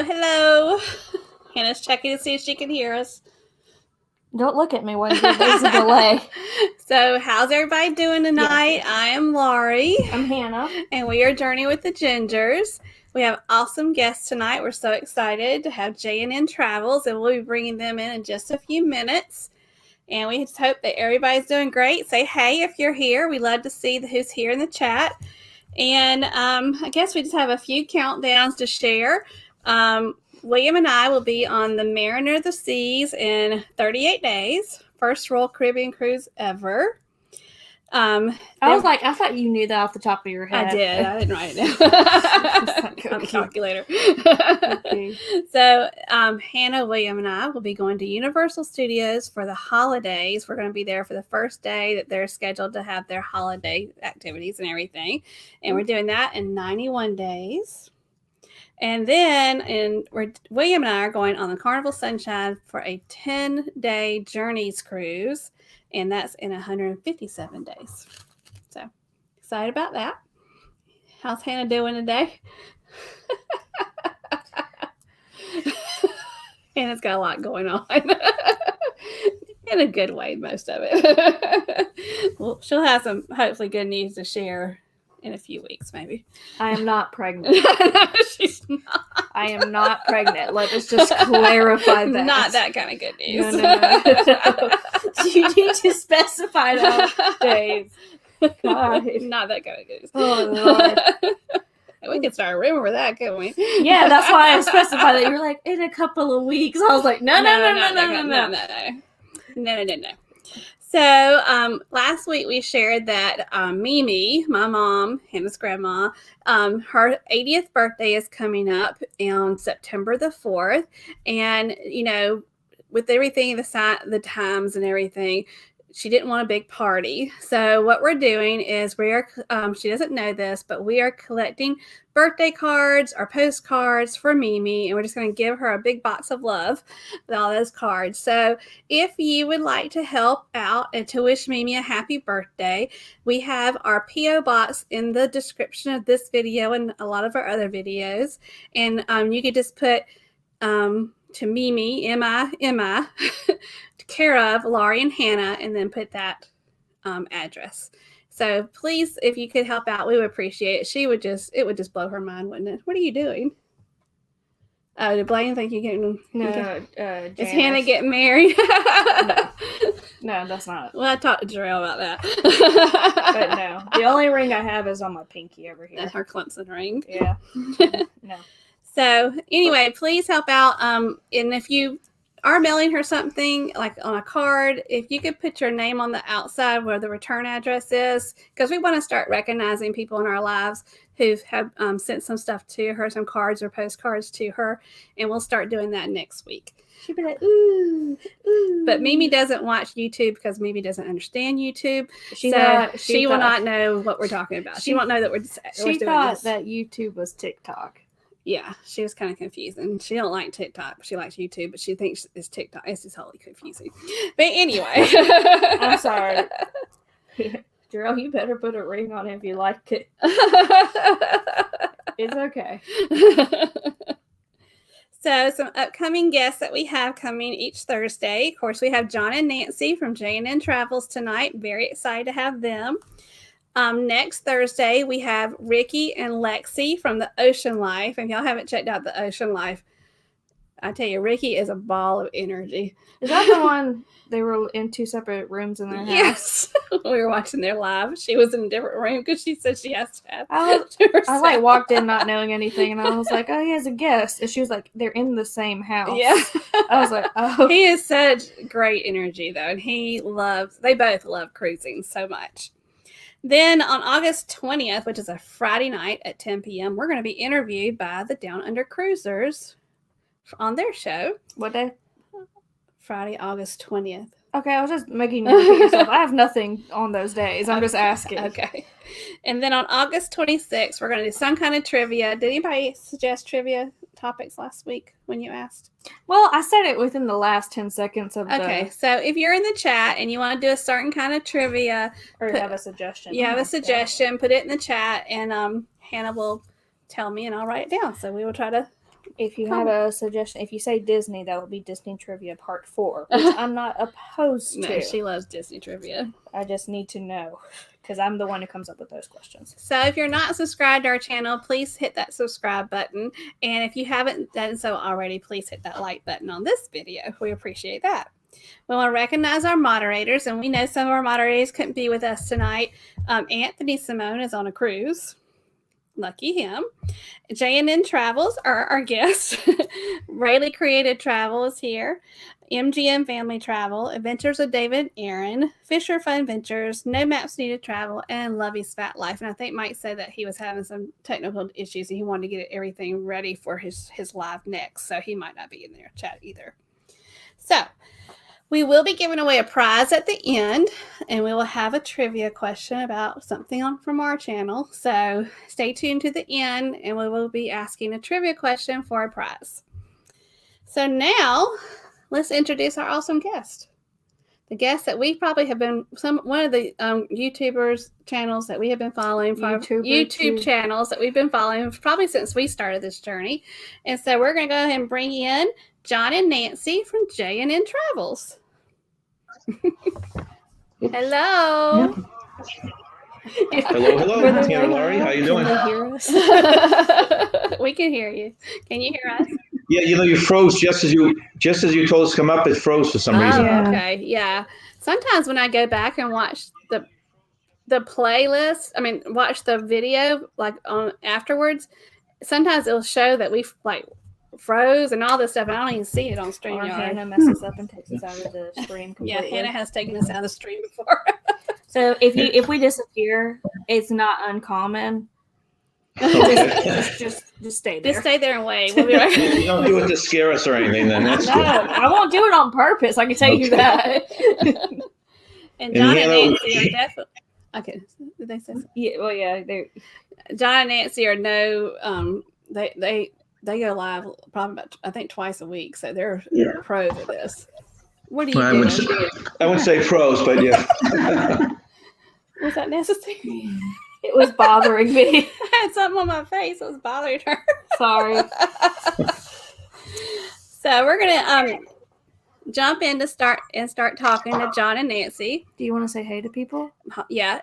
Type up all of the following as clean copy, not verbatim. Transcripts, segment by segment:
Hello. Hannah's checking to see if she can hear us. Don't look at me when there's a delay. So, how's everybody doing tonight? Yes. I am Laurie. I'm Hannah. And we are Journey with the Gingers. We have awesome guests tonight. We're so excited to have J&N Travels, and we'll be bringing them in just a few minutes. And we just hope that everybody's doing great. Say hey if you're here. We love to see who's here in the chat. And I guess we just have a few countdowns to share. William and I will be on the Mariner of the Seas in 38 days. First Royal Caribbean cruise ever. I thought you knew that off the top of your head. I did. I didn't write it down. On the calculator. Okay. So, Hannah, William, and I will be going to Universal Studios for the holidays. We're going to be there for the first day that they're scheduled to have their holiday activities and everything. And we're doing that in 91 days. And then William and I are going on the Carnival Sunshine for a 10-day Journeys cruise, and that's in 157 days. So, excited about that. How's Hannah doing today? Hannah's got a lot going on. In a good way, most of it. Well, she'll have some, hopefully, good news to share in a few weeks, maybe. I am not pregnant. No, she's not. I am not pregnant. Let us just clarify that. Not that kind of good news. No. You need to specify that, Dave. God. Not that kind of good news. Oh, Lord. We could start a rumor with that, couldn't we? Yeah, that's why I specified that. You were like, in a couple of weeks. I was like, no. So last week we shared that Mimi, my mom, Hannah's grandma, her 80th birthday is coming up on September the 4th. And, you know, with everything, the times and everything, she didn't want a big party. So what we're doing is she doesn't know this, but we are collecting birthday cards or postcards for Mimi, and we're just going to give her a big box of love with all those cards. So if you would like to help out and to wish Mimi a happy birthday, we have our P.O. box in the description of this video and a lot of our other videos. And you could just put to Mimi, M-I, care of Laurie and Hannah, and then put that address. So please, if you could help out, we would appreciate it. It would just blow her mind, wouldn't it? What are you doing? Oh, did Blaine think you're getting... No, is Hannah getting married? No, that's not. Well, I talked to Jarrell about that. But no, the only ring I have is on my pinky over here. Her Clemson ring. Yeah. No. So anyway, please help out. And if you are mailing her something like on a card, if you could put your name on the outside where the return address is, because we want to start recognizing people in our lives who have sent some stuff to her, some cards or postcards to her, and we'll start doing that next week. She'll be like, ooh. But Mimi doesn't watch YouTube because Mimi doesn't understand YouTube. She will not know what we're talking about. She won't know that we're doing this. She thought that YouTube was TikTok. Yeah, she was kind of confusing. She don't like TikTok. She likes YouTube, but she thinks it's TikTok. It's just totally confusing. But anyway. I'm sorry. Jarrell, you better put a ring on it if you like it. It's okay. So some upcoming guests that we have coming each Thursday. Of course, we have John and Nancy from J&N Travels tonight. Very excited to have them. Next Thursday, we have Ricky and Lexi from the Ocean Life. If y'all haven't checked out the Ocean Life, I tell you, Ricky is a ball of energy. Is that the one they were in two separate rooms in their house? Yes. We were watching their live. She was in a different room because she said she has to have. I walked in not knowing anything, and I was like, oh, he has a guest. And she was like, they're in the same house. Yeah. I was like, oh. He is such great energy, though, and they both love cruising so much. Then on August 20th, which is a Friday night at 10 p.m., we're going to be interviewed by the Down Under Cruisers on their show. What day? Friday, August 20th. Okay, I was just making you repeat yourself. I have nothing on those days. I'm just asking. Okay. And then on August 26th, we're going to do some kind of trivia. Did anybody suggest trivia topics last week when you asked? Well, I said it within the last 10 seconds of Okay, so if you're in the chat and you want to do a certain kind of trivia, or have a suggestion. You have a suggestion, put it in the chat, and Hannah will tell me, and I'll write it down. So we will try to. If you have a suggestion, if you say Disney, that would be Disney Trivia Part 4, which I'm not opposed to. No, she loves Disney trivia. I just need to know, because I'm the one who comes up with those questions. So if you're not subscribed to our channel, please hit that subscribe button. And if you haven't done so already, please hit that like button on this video. We appreciate that. We want to recognize our moderators, and we know some of our moderators couldn't be with us tonight. Anthony Simone is on a cruise. Lucky him. J&N Travels are our guests. Rayleigh Creative Travel is here. MGM Family Travel, Adventures of David and Aaron, Fisher Fun Ventures, No Maps Needed Travel, and Lovey's Fat Life. And I think Mike said that he was having some technical issues and he wanted to get everything ready for his live next. So he might not be in their chat either. So we will be giving away a prize at the end, and we will have a trivia question about something from our channel. So stay tuned to the end, and we will be asking a trivia question for a prize. So now let's introduce our awesome guest. The guest that we probably have been one of the YouTubers channels that we have been following from YouTube channels that we've been following probably since we started this journey. And so we're going to go ahead and bring in John and Nancy from J&N Travels. Hello. Hello. Hannah, Laurie, how you doing? Can they hear us? We can hear you. Can you hear us? Yeah, you froze just as you told us to come up. It froze for some reason. Oh, okay. Yeah. Sometimes when I go back and watch the playlist, watch the video like on afterwards, sometimes it'll show that we like froze and all this stuff, and I don't even see it on StreamYard. Hannah messes up and takes us out of the stream completely. Yeah, Hannah has taken us out of the stream before. So if we disappear, it's not uncommon. Okay. just stay there. Just stay there and wait. We'll be right back. You don't do it to scare us or anything, then that's No, good. I won't do it on purpose. I can tell you that. And John and Nancy are definitely. Okay, did they say something? Yeah, well, yeah. John and Nancy are they go live probably about, I think, twice a week, so they're pros at this. What are you doing? I wouldn't say pros, but yeah. Was that necessary? It was bothering me. I had something on my face. It was bothering her. Sorry. So we're gonna jump in to start talking to John and Nancy. Do you want to say hey to people? Yeah,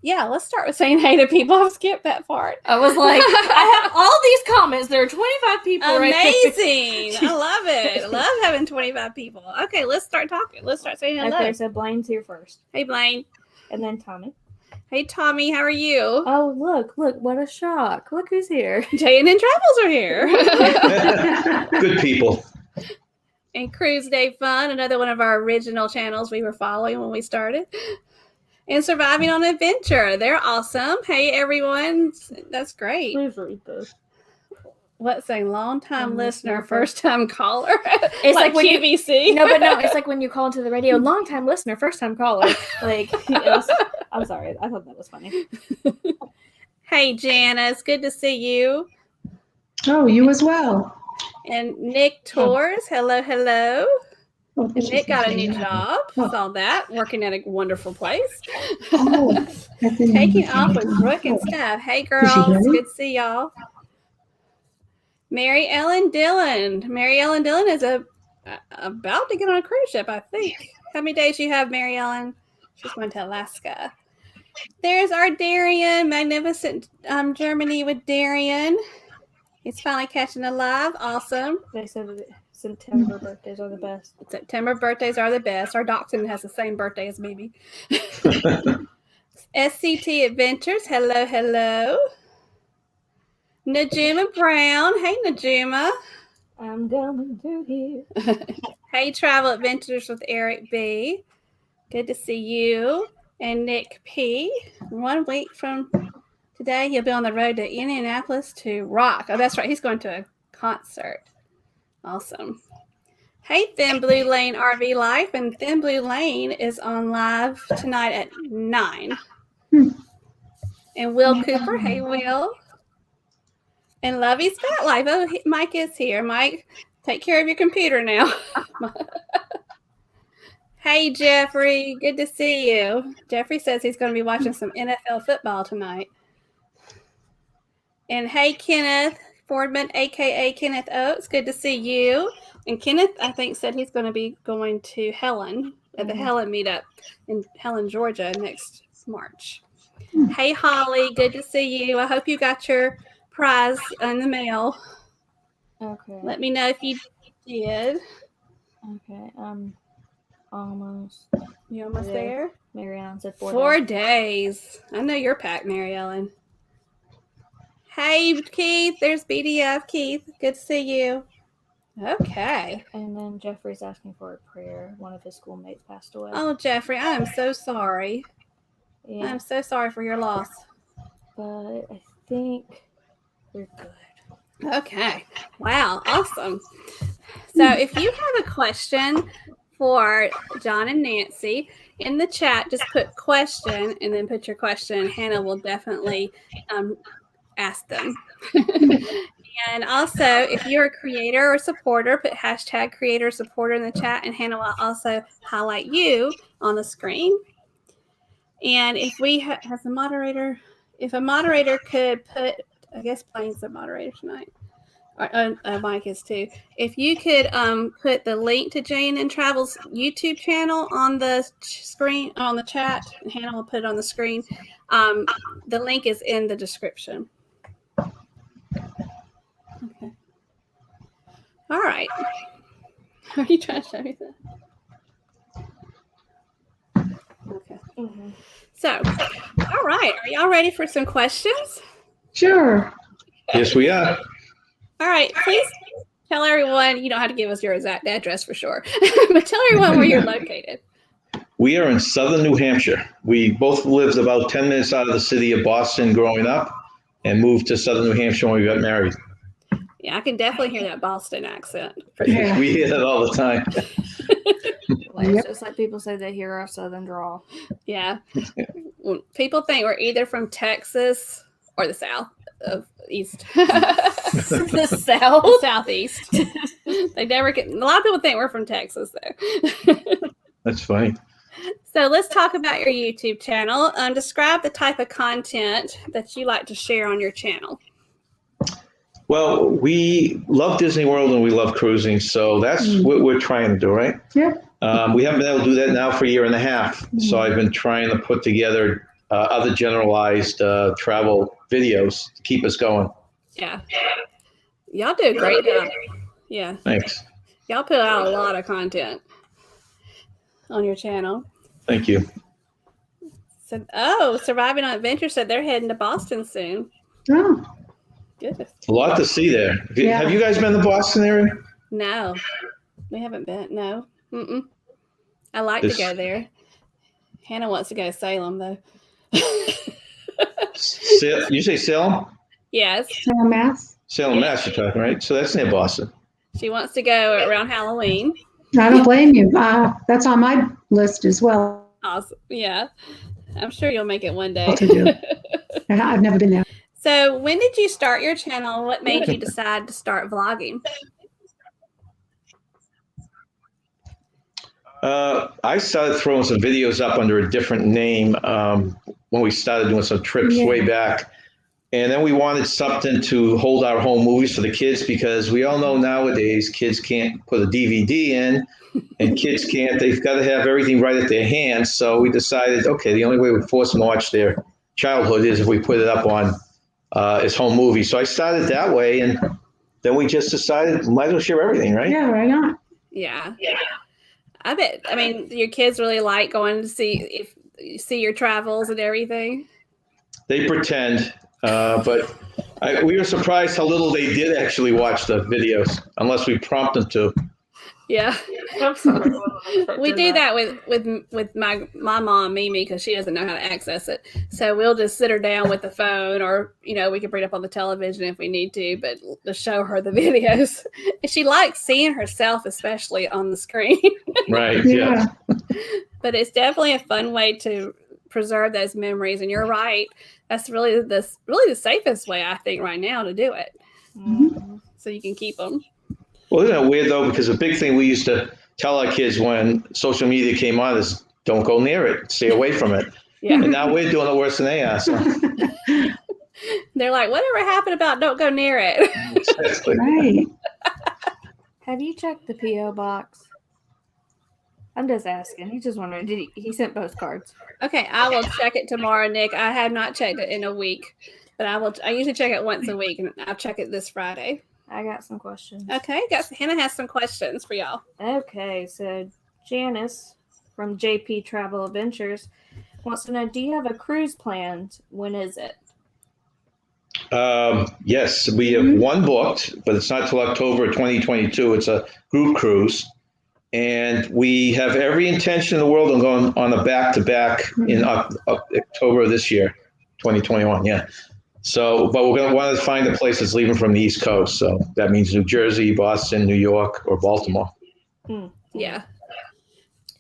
let's start with saying hey to people. I've skipped that part. I was like, I have all these comments. There are 25 people. Amazing! I love it. I love having 25 people. Okay, let's start talking. Let's start saying hello. Okay, so Blaine's here first. Hey, Blaine. And then Tommy. Hey, Tommy. How are you? Oh, look! What a shock! Look who's here. J&N Travels are here. Good people. And Cruise Day Fun, another one of our original channels we were following when we started. And Surviving on Adventure. They're awesome. Hey, everyone. That's great. Please read this. What's a long-time listener, first-time caller? It's like when QVC. No, it's like when you call into the radio, long-time listener, first-time caller. Like, I'm sorry. I thought that was funny. Hey, Jana. It's good to see you. Oh, you as well. And Nick Torres. Hello. Oh, And Nick got a new job. Saw that. Working at a wonderful place. Taking off with Brooke and Steph. Hey, girls. Good to see y'all. Mary Ellen Dillon. Mary Ellen Dillon is about to get on a cruise ship, I think. How many days you have, Mary Ellen? She's going to Alaska. There's our Darian. Magnificent Germany with Darian. He's finally catching a live. Awesome. They said that September birthdays are the best. September birthdays are the best. Our dachshund has the same birthday as Mimi. SCT Adventures. Hello. Najuma Brown. Hey, Najuma. I'm coming through here. Hey, Travel Adventures with Eric B. Good to see you. And Nick P. 1 week from today, he'll be on the road to Indianapolis to rock. Oh, that's right. He's going to a concert. Awesome. Hey, Thin Blue Lane RV Life, and Thin Blue Lane is on live tonight at 9. And Will Cooper, hey Will. And Lovey's Got Life. Oh, Mike is here. Mike, take care of your computer now. Hey, Jeffrey, good to see you. Jeffrey says he's going to be watching some NFL football tonight. And hey, Kenneth Fordman, aka Kenneth Oates, good to see you. And Kenneth, I think, said he's going to be going to Helen at the Helen meetup in Helen, Georgia next March. Hey, Holly, good to see you. I hope you got your prize in the mail. Okay. Let me know if you did. Okay. Almost. You almost there? Mary Ellen said 4 days. 4 days. I know you're packed, Mary Ellen. Hey, Keith. There's BDF. Keith, good to see you. Okay. And then Jeffrey's asking for a prayer. One of his schoolmates passed away. Oh, Jeffrey, I am so sorry. Yeah. I'm so sorry for your loss. But I think we're good. Okay. Wow. Awesome. So if you have a question for John and Nancy in the chat, just put question and then put your question, and Hannah will definitely ask them. And also, if you're a creator or supporter, put hashtag creator supporter in the chat, and Hannah will also highlight you on the screen. And if we has a moderator, if a moderator could put, I guess Blaine's the moderator tonight. Mike is too. If you could put the link to J&N Travels YouTube channel on the screen, on the chat, and Hannah will put it on the screen. The link is in the description. Okay. All right. Are you trying to show me that? Okay. Mm-hmm. So, all right. Are y'all ready for some questions? Sure. Yes, we are. All right, please tell everyone, you don't have to give us your exact address for sure, but tell everyone where you're located. We are in southern New Hampshire. We both lived about 10 minutes out of the city of Boston growing up and moved to southern New Hampshire when we got married. Yeah, I can definitely hear that Boston accent. Yeah. We hear that all the time. It's just like people say they hear our southern drawl. Yeah. People think we're either from Texas or the South of East. The South? Southeast. They never get, a lot of people think we're from Texas though. That's funny. So let's talk about your YouTube channel. Describe the type of content that you like to share on your channel. Well, we love Disney World and we love cruising, so that's what we're trying to do, right? Yeah. We haven't been able to do that now for a year and a half, so I've been trying to put together other generalized travel videos to keep us going. Yeah. Y'all do a great job. Yeah. Thanks. Y'all put out a lot of content on your channel. Thank you. So, Surviving on Adventure said they're heading to Boston soon. Oh, Goodness. A lot to see there. Yeah. Have you guys been to the Boston area? No, we haven't been. No. Mm-mm. I like to go there. Hannah wants to go to Salem, though. You say Salem? Yes. Mass. Salem, Mass, you're talking, right? So that's near Boston. She wants to go around Halloween. I don't blame you. That's on my list as well Awesome. Yeah. I'm sure you'll make it one day. to do. I've never been there. So when did you start your channel? What made you decide to start vlogging? I started throwing some videos up under a different name when we started doing some trips way back. And then we wanted something to hold our home movies for the kids, because we all know nowadays kids can't put a DVD in, and kids can't, they've got to have everything right at their hands. So we decided, okay, the only way we force them to watch their childhood is if we put it up on as home movies. So I started that way, and then we just decided might as well share everything, right? Yeah, right on. Yeah. I bet. I mean, your kids really like going to see your travels and everything. They pretend, but we were surprised how little they did actually watch the videos, unless we prompt them to. Yeah. I'm sorry. We do that with my mom, Mimi, because she doesn't know how to access it. So we'll just sit her down with the phone, or we can bring it up on the television if we need to, but to show her the videos. And she likes seeing herself, especially on the screen. Right. Yeah. But it's definitely a fun way to preserve those memories. And you're right, that's really the safest way, I think, right now to do it. So you can keep them. Well, isn't it weird though? Because a big thing we used to tell our kids when social media came on is don't go near it, stay away from it. Yeah. And now we're doing it worse than they are. So. They're like, whatever happened about don't go near it? Exactly. Right. Have you checked the P.O. box? I'm just asking. He's just wondering. Did he sent postcards? Okay, I will check it tomorrow, Nick. I have not checked it in a week, but I usually check it once a week, and I'll check it this Friday. I got some questions. Okay, Hannah has some questions for y'all. Okay, so Janice from JP Travel Adventures wants to know, do you have a cruise planned? When is it? Yes, we have one booked, but it's not till October 2022. It's a group cruise. And we have every intention in the world of going on a back-to-back in October of this year, 2021. Yeah. So, but we're going to want to find a place that's leaving from the East Coast. So that means New Jersey, Boston, New York, or Baltimore. Yeah.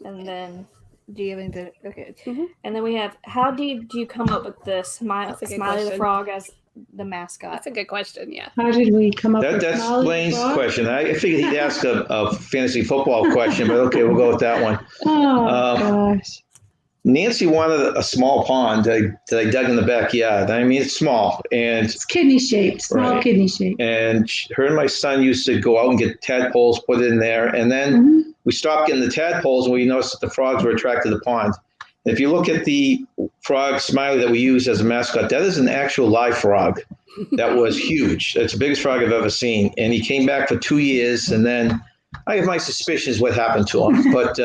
And then, do you have anything? Okay. Mm-hmm. And then we have, how did you come up with the Smiley the Frog as the mascot? That's a good question. Yeah. How did we come up with That's Smiley Blaine's Frog? question. I figured he'd ask a fantasy football question, but okay, we'll go with that one. Oh, gosh. Nancy wanted a small pond that I dug in the backyard. I mean, it's small, and It's kidney shaped, small Right. kidney shaped. and her and my son used to go out and get tadpoles, put it in there, and then we stopped getting the tadpoles, and we noticed that the frogs were attracted to the pond. If you look at the frog Smiley that we use as a mascot, that is an actual live frog. That was huge. It's the biggest frog I've ever seen, and he came back for 2 years, and then I have my suspicions what happened to him, but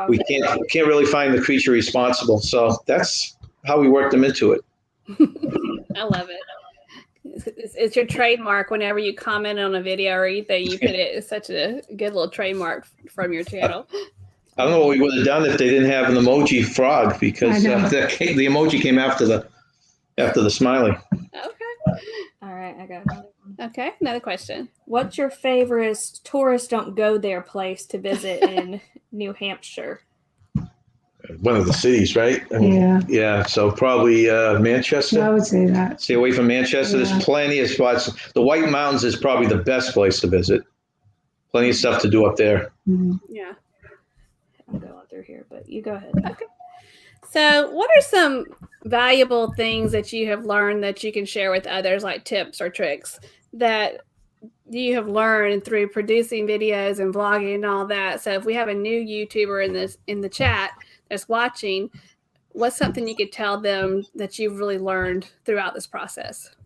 we can't really find the creature responsible. So that's how we worked them into it. I love it. It's your trademark. Whenever you comment on a video or anything, you put it. It's such a good little trademark from your channel. I don't know what we would have done if they didn't have an emoji frog, because the emoji came after the smiley. Okay. All right, I got another one. Okay, another question. What's your favorite tourists don't go there place to visit in New Hampshire? One of the cities, right? I mean, yeah. So probably Manchester. I would say that. Stay away from Manchester. There's plenty of spots. The White Mountains is probably the best place to visit. Plenty of stuff to do up there. Yeah. I'm going through here, but you go ahead. Okay. So, what are some valuable things that you have learned that you can share with others, like tips or tricks that you have learned through producing videos and vlogging and all that? So, if we have a new YouTuber in the chat that's watching, what's something you could tell them that you've really learned throughout this process?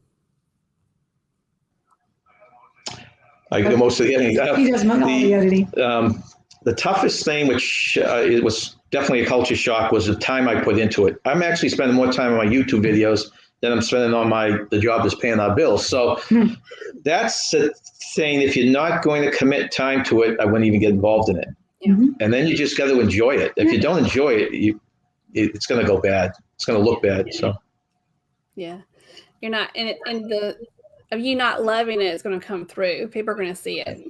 I do most of the editing. He does all the editing. The toughest thing, which it was definitely a culture shock, was the time I put into it. I'm actually spending more time on my YouTube videos than I'm spending on the job that's paying our bills. So that's the thing. If you're not going to commit time to it, I wouldn't even get involved in it. And then you just got to enjoy it. If you don't enjoy it, it's going to go bad. It's going to look bad. So you're not in it, and of you not loving it is going to come through. People are going to see it,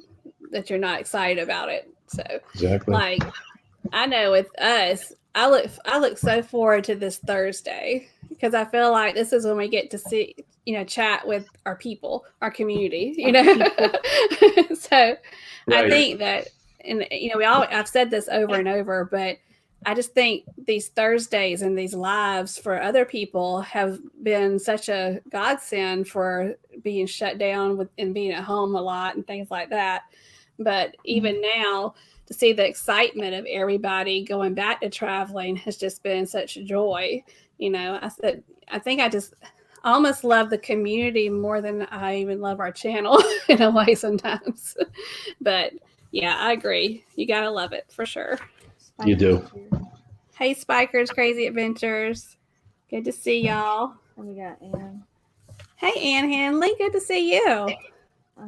that you're not excited about it. So exactly. Like, I know with us, I look so forward to this Thursday, because I feel like this is when we get to see, chat with our people, our community, So right. I think that, and I've said this over and over, but I just think these Thursdays and these lives for other people have been such a godsend for being shut down and being at home a lot and things like that. But even now, to see the excitement of everybody going back to traveling has just been such joy. I think I just almost love the community more than I even love our channel in a way sometimes. But yeah, I agree. You got to love it for sure. You do. Hey, Spikers, Crazy Adventures. Good to see y'all. And we got Ann. Hey, Ann Hanley. Good to see you. I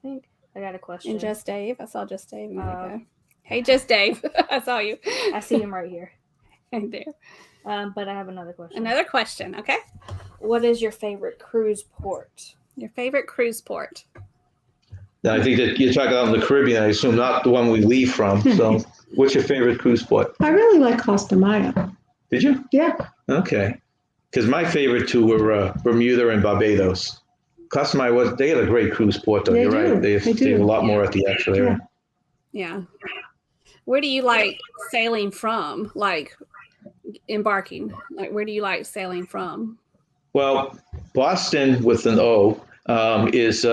think I got a question. And Just Dave. I saw Just Dave. Hey, Just Dave. I saw you. I see him right here. Right there. But I have another question. Another question. Okay. What is your favorite cruise port? Your favorite cruise port? Now, I think that you're talking about in the Caribbean, I assume, not the one we leave from. So what's your favorite cruise port? I really like Costa Maya. Did you? Yeah. Okay. Because my favorite two were Bermuda and Barbados. Costa Maya, they had a great cruise port, though. They You're do. right. They have a lot more at the actual area. Yeah. Where do you like sailing from? Like embarking? Like where do you like sailing from? Well, Boston with an O is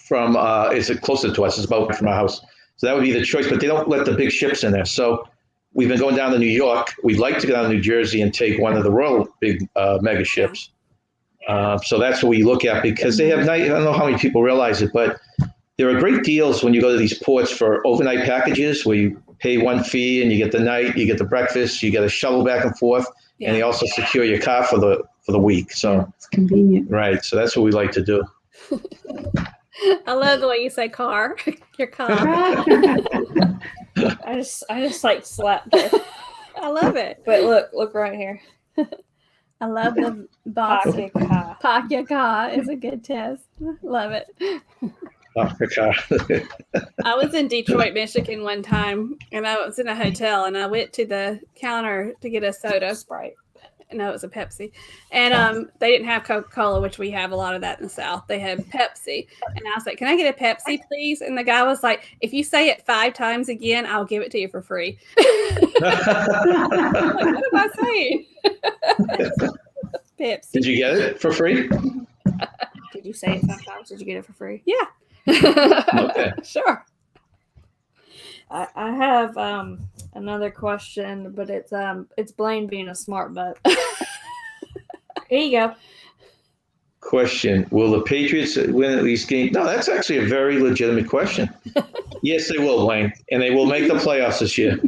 from is closer to us. It's about from our house, so that would be the choice. But they don't let the big ships in there. So we've been going down to New York. We'd like to go down to New Jersey and take one of the Royal big mega ships. So that's what we look at because they have night. I don't know how many people realize it, but there are great deals when you go to these ports for overnight packages where you pay one fee and you get the night, you get the breakfast, you get a shuttle back and forth, and they also secure your car for the week. So it's convenient. Right. So that's what we like to do. I love the way you say car. Your car. I just like slapped her. I love it. But look right here. I love the box. Pocket car is a good test. Love it. Car. I was in Detroit, Michigan one time, and I was in a hotel, and I went to the counter to get a soda. Sprite. No, it was a Pepsi. And they didn't have Coca-Cola, which we have a lot of that in the South. They had Pepsi. And I was like, can I get a Pepsi, please? And the guy was like, if you say it 5 times again, I'll give it to you for free. I'm like, what am I saying? Pepsi. Did you get it for free? Did you say it 5 times? Did you get it for free? Yeah. Okay. Sure. I have another question, but it's Blaine being a smart butt. Here you go. Question: will the Patriots win at least game? No, that's actually a very legitimate question. Yes, they will, Blaine, and they will make the playoffs this year.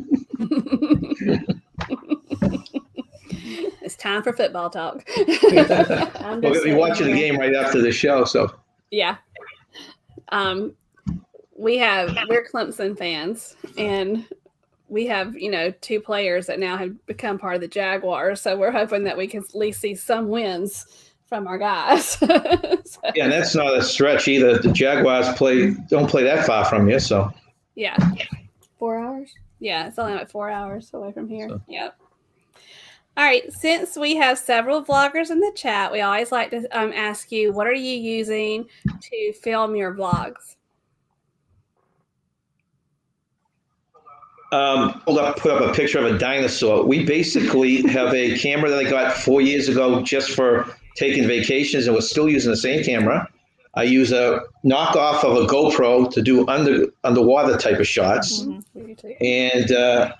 It's time for football talk. We're going to be watching the game right after the show, so. Yeah. We're Clemson fans, and we have, 2 players that now have become part of the Jaguars. So we're hoping that we can at least see some wins from our guys. Yeah, and that's not a stretch either. The Jaguars don't play that far from you, so. Yeah. 4 hours? Yeah, it's only like 4 hours away from here. So. Yep. All right. Since we have several vloggers in the chat, we always like to ask you, what are you using to film your vlogs? Put up a picture of a dinosaur. We basically have a camera that I got 4 years ago just for taking vacations, and we're still using the same camera. I use a knockoff of a GoPro to do underwater type of shots. Mm-hmm. And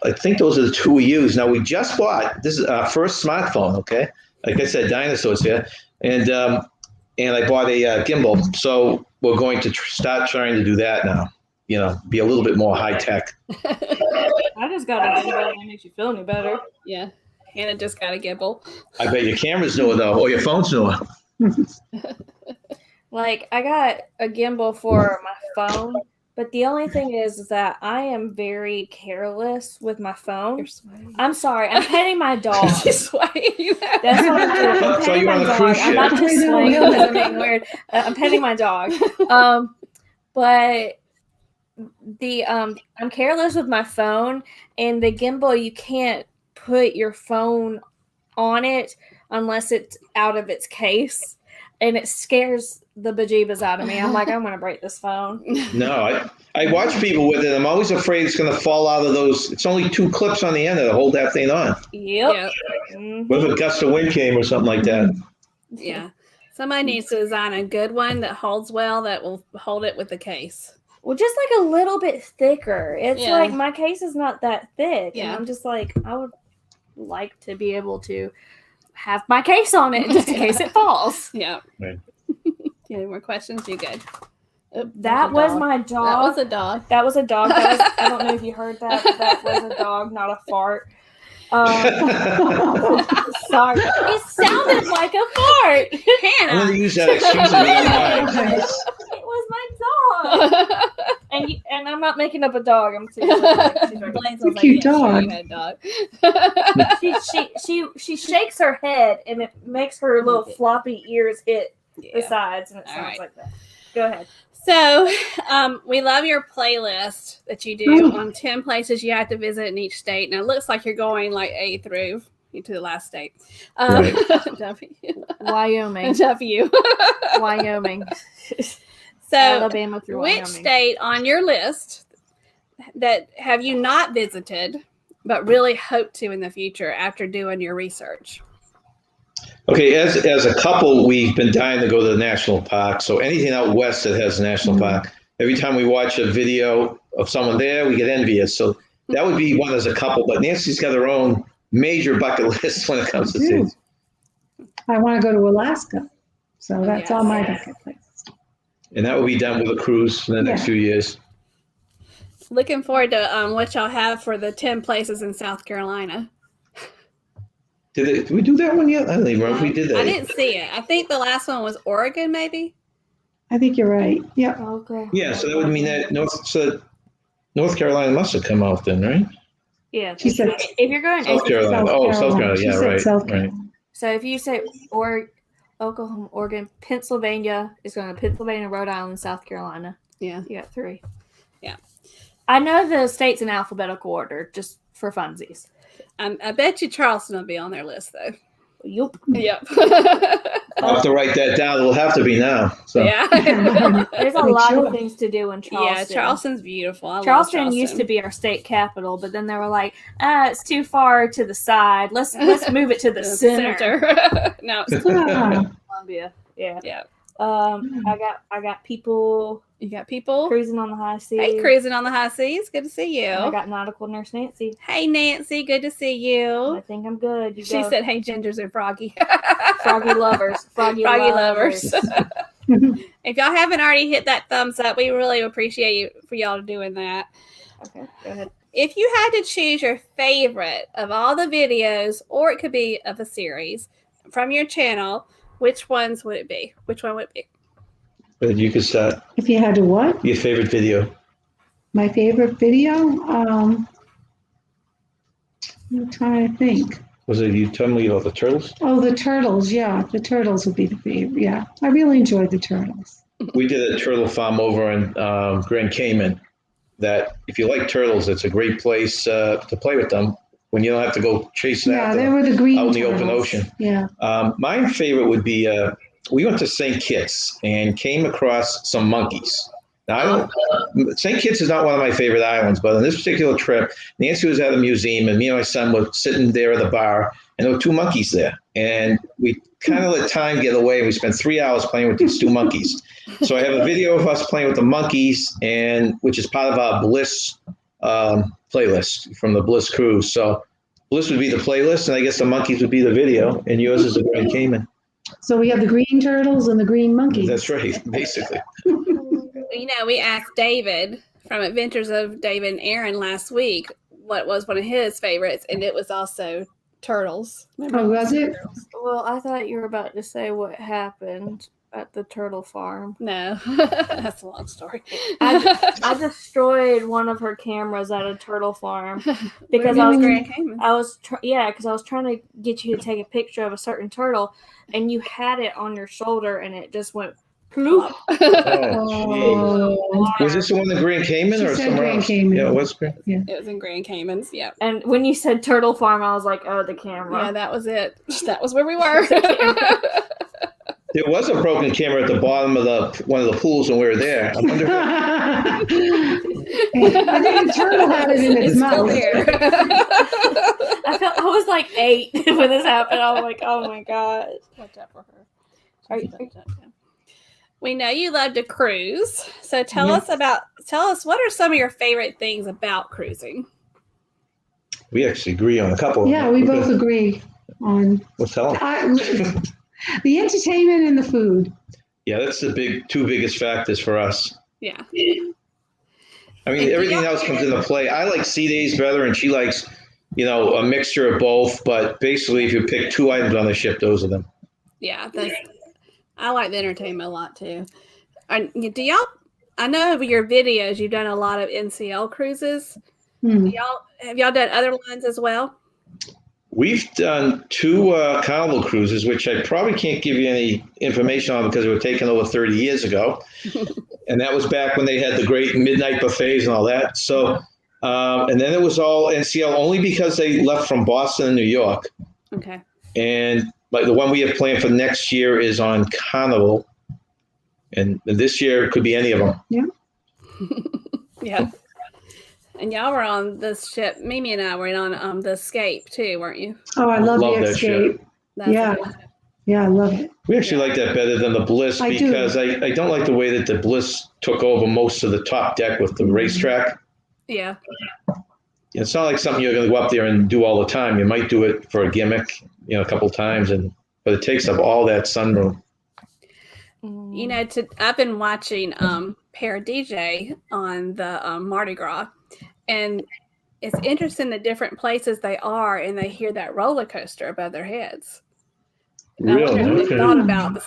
I think those are the 2 we use. Now, we just bought, this is our first smartphone, okay? Like I said, dinosaurs here. And I bought a gimbal. So we're going to start trying to do that now. Be a little bit more high tech. I just got a gimbal that makes you feel any better. Yeah. Hannah just got a gimbal. I bet your camera's newer, though, or your phone's newer. Like, I got a gimbal for my phone, but the only thing is that I am very careless with my phone. You're sweating. I'm sorry. I'm petting my dog. She's sweating. That's what I'm doing. I'm petting my dog. I'm not just swaying because I'm being weird. I'm petting my dog. But I'm careless with my phone, and the gimbal, you can't put your phone on it unless it's out of its case, and it scares the bejeebas out of me. I'm like, I'm going to break this phone. No, I watch people with it. I'm always afraid it's going to fall out of those. It's only 2 clips on the end that hold that thing on. Yep. Mm-hmm. What if a gust of wind came or something like that? Yeah. Somebody needs to design a good one that holds well, that will hold it with the case. Well, just like a little bit thicker. It's like my case is not that thick. Yeah. And I'm just like, I would like to be able to have my case on it just in case it falls. Yeah. Right. Any more questions? You good? That was my dog. That was a dog. That was a dog. I don't know if you heard that, but that was a dog, not a fart. Sorry, it sounded like a fart. I'm Hannah. going to use that excuse if you don't mind. It was my dog. And I'm not making up a dog. I'm serious. Blaine's It's a cute dog. You had a dog. She shakes her head and it makes her little floppy ears hit the sides, and it sounds like that. Go ahead. So, we love your playlist that you do on 10 places you have to visit in each state. Now, it looks like you're going like A through to the last state. Right. W. Wyoming. W. Wyoming. So, Alabama through which Wyoming. state on your list that have you not visited but really hope to in the future after doing your research? Okay, as a couple, we've been dying to go to the national park. So anything out west that has a national park, every time we watch a video of someone there, we get envious. So that would be one as a couple. But Nancy's got her own major bucket list when it comes to things. I want to go to Alaska. So that's on my bucket list. And that will be done with a cruise in the next few years. Looking forward to what y'all have for the 10 places in South Carolina. Did we do that one yet? I don't even remember if we did that. I didn't see it. I think the last one was Oregon, maybe. I think you're right. Yep. Okay. Yeah, so that would mean that North Carolina must have come out then, right? Yeah. She said If you're going South Carolina. South Carolina. She Yeah, said right. South Right. Carolina. So if you say Oklahoma, Oregon, Pennsylvania is going to Pennsylvania, Rhode Island, South Carolina. Yeah. You got 3. Yeah. I know the states in alphabetical order, just for funsies. I bet you Charleston will be on their list, though. Yup. Yep. I'll have to write that down. It'll have to be now. So. Yeah. There's a lot of things to do in Charleston. Yeah, Charleston's beautiful. I love Charleston used to be our state capital, but then they were like, it's too far to the side. Let's move it to the center. No, it's Columbia. Yeah. Yeah. I got people You got people. cruising on the high seas. Hey, cruising on the high seas. Good to see you. And I got nautical nurse Nancy. Hey, Nancy. Good to see I you. think I'm good. You She go. said, hey, Gingers and Froggy. Froggy lovers. Froggy lovers. If y'all haven't already hit that thumbs up, we really appreciate you for y'all doing that. Okay, go ahead. If you had to choose your favorite of all the videos, or it could be of a series from your channel, which ones would it be? Which one would it be? But you could start If you had to what? your favorite video. My favorite video? I'm trying to think. Was it you telling me about the turtles? Oh, the turtles. Yeah, the turtles would be the favorite. Yeah, I really enjoyed the turtles. We did a turtle farm over in Grand Cayman. That if you like turtles, it's a great place to play with them when you don't have to go chasing Yeah, after they them were the green out in the turtles. open ocean. Yeah. My favorite would be we went to St. Kitts and came across some monkeys. Now, St. Kitts is not one of my favorite islands, but on this particular trip, Nancy was at a museum and me and my son were sitting there at the bar and there were 2 monkeys there. And we kind of let time get away. We spent 3 hours playing with these 2 monkeys. So I have a video of us playing with the monkeys, and which is part of our Bliss playlist from the Bliss cruise. So Bliss would be the playlist, and I guess the monkeys would be the video, and yours is the Grand Cayman. So we have the green turtles and the green monkeys. That's right, basically. You know, we asked David from Adventures of David and Aaron last week what was one of his favorites, and it was also turtles. Remember? Oh, was it? Well, I thought you were about to say what happened at the turtle farm. No, that's a long story. I destroyed one of her cameras at a turtle farm because I was Grand Cayman. because I was trying to get you to take a picture of a certain turtle, and you had it on your shoulder, and it just went ploop. Oh, was this the one in Grand Cayman She or said somewhere Grand else? Cayman. Yeah, it was Grand. It was in Grand Caymans. Yeah. And when you said turtle farm, I was like, oh, the camera. Yeah, that was it. That was where we were. There was a broken camera at the bottom of one of the pools when we were there. I wonder I think the turtle had it in its mouth. I was like 8 when this happened. I was like, oh my gosh. Watch out for her. We know you love to cruise. So tell us what are some of your favorite things about cruising? we actually agree on a couple of them. Yeah, we both agree on What's that? the entertainment and the food. Yeah, that's the two biggest factors for us. Yeah. I mean, everything else comes into play. I like sea days better, and she likes a mixture of both. But basically, if you pick 2 items on the ship, those are them. Yeah, I like the entertainment a lot too. Do y'all? I know of your videos, you've done a lot of NCL cruises. Have y'all done other lines as well? We've done 2 Carnival cruises, which I probably can't give you any information on because they were taken over 30 years ago. And that was back when they had the great midnight buffets and all that. So, and then it was all NCL only because they left from Boston and New York. Okay. And like the one we have planned for next year is on Carnival. And this year it could be any of them. Yeah. Yeah. And y'all were on this ship. Mimi and I were on the Escape too, weren't you? Oh, I love the that Escape. ship. Yeah. Yeah, I love it. We actually like that better than the Bliss I do. because I don't like the way that the Bliss took over most of the top deck with the racetrack. Yeah. It's not like something you're going to go up there and do all the time. You might do it for a gimmick, a couple times, but it takes up all that sunroom. I've been watching Pair DJ on the Mardi Gras, and it's interesting the different places they are, and they hear that roller coaster above their heads. And Really? I wonder if they Okay. thought about the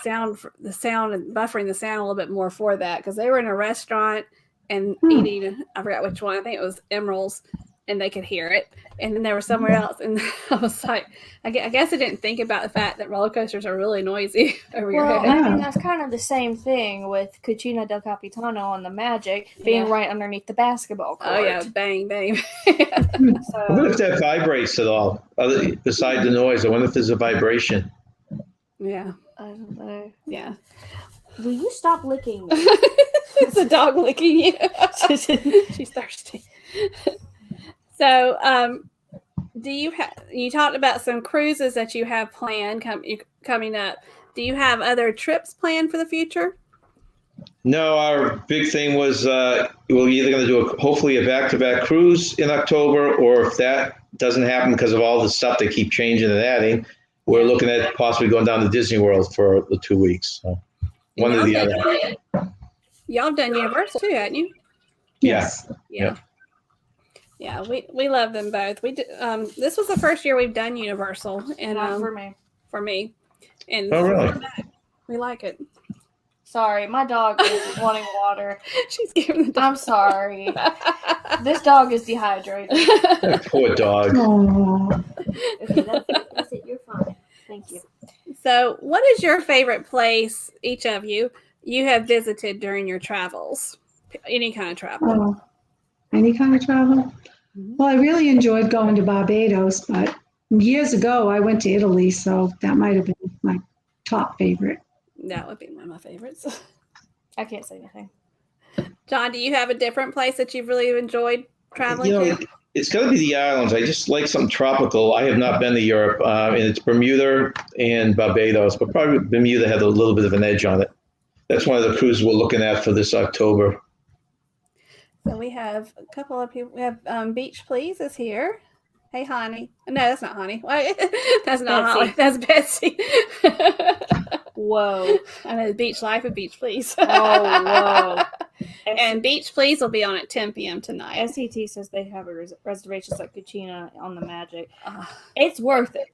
sound and buffering the sound a little bit more for that, because they were in a restaurant and eating, I forgot which one, I think it was Emerald's, and they could hear it. And then they were somewhere else, and I was like, I guess I didn't think about the fact that roller coasters are really noisy over your Well, head. I mean, that's kind of the same thing with Cucina del Capitano on the Magic being right underneath the basketball court. Oh, yeah, bang, bang. I wonder if that vibrates at all, besides the noise. I wonder if there's a vibration. Yeah. I don't know. Yeah. Will you stop licking me? It's a dog licking you. She's thirsty. So, you talked about some cruises that you have planned coming up. Do you have other trips planned for the future? No, our big thing was we're either going to do hopefully a back-to-back cruise in October, or if that doesn't happen because of all the stuff they keep changing and adding, we're looking at possibly going down to Disney World for the 2 weeks. So one or the other. Y'all have done Universal too, haven't you? Yes. Yeah. Yeah, we love them both. We did, this was the first year we've done Universal, and for me, and Oh, really? we like it. Sorry, my dog is wanting water. She's giving the dog. I'm sorry. This dog is dehydrated. That poor dog. Aww. Okay, that's it. You're fine. Thank you. So, what is your favorite place, each of you have visited during your travels? Any kind of travel? Oh, any kind of travel? Well, I really enjoyed going to Barbados, but years ago I went to Italy, so that might have been my top favorite. That would be one of my favorites. I can't say anything. John, do you have a different place that you've really enjoyed traveling to? It's got to be the islands. I just like something tropical. I have not been to Europe, and it's Bermuda and Barbados, but probably Bermuda had a little bit of an edge on it. That's one of the cruises we're looking at for this October. So we have a couple of people. We have Beach Please is here. Hey, honey. No, that's not honey. That's not Holly. That's Betsy. Whoa. I know Beach Life and Beach Please. Oh, whoa. And Beach Please will be on at 10 p.m. tonight. SCT says they have a reservations at Cucina on the Magic. It's worth it.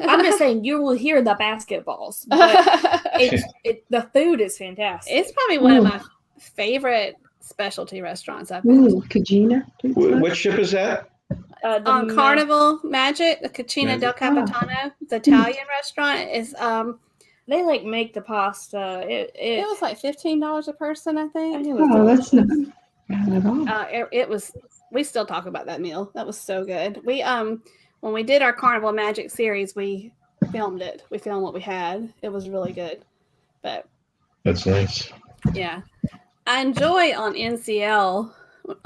I'm just saying, you will hear the basketballs, but the food is fantastic. It's probably one of my favorite specialty restaurants I've been to. Cucina. What ship is that? On Carnival Magic, the Cucina del Capitano, the Italian restaurant is. They make the pasta. It was like $15 a person, I think. Oh, that's not bad at all. It was. We still talk about that meal. That was so good. We when we did our Carnival Magic series, we filmed it. We filmed what we had. It was really good. But That's nice. yeah, I enjoy on NCL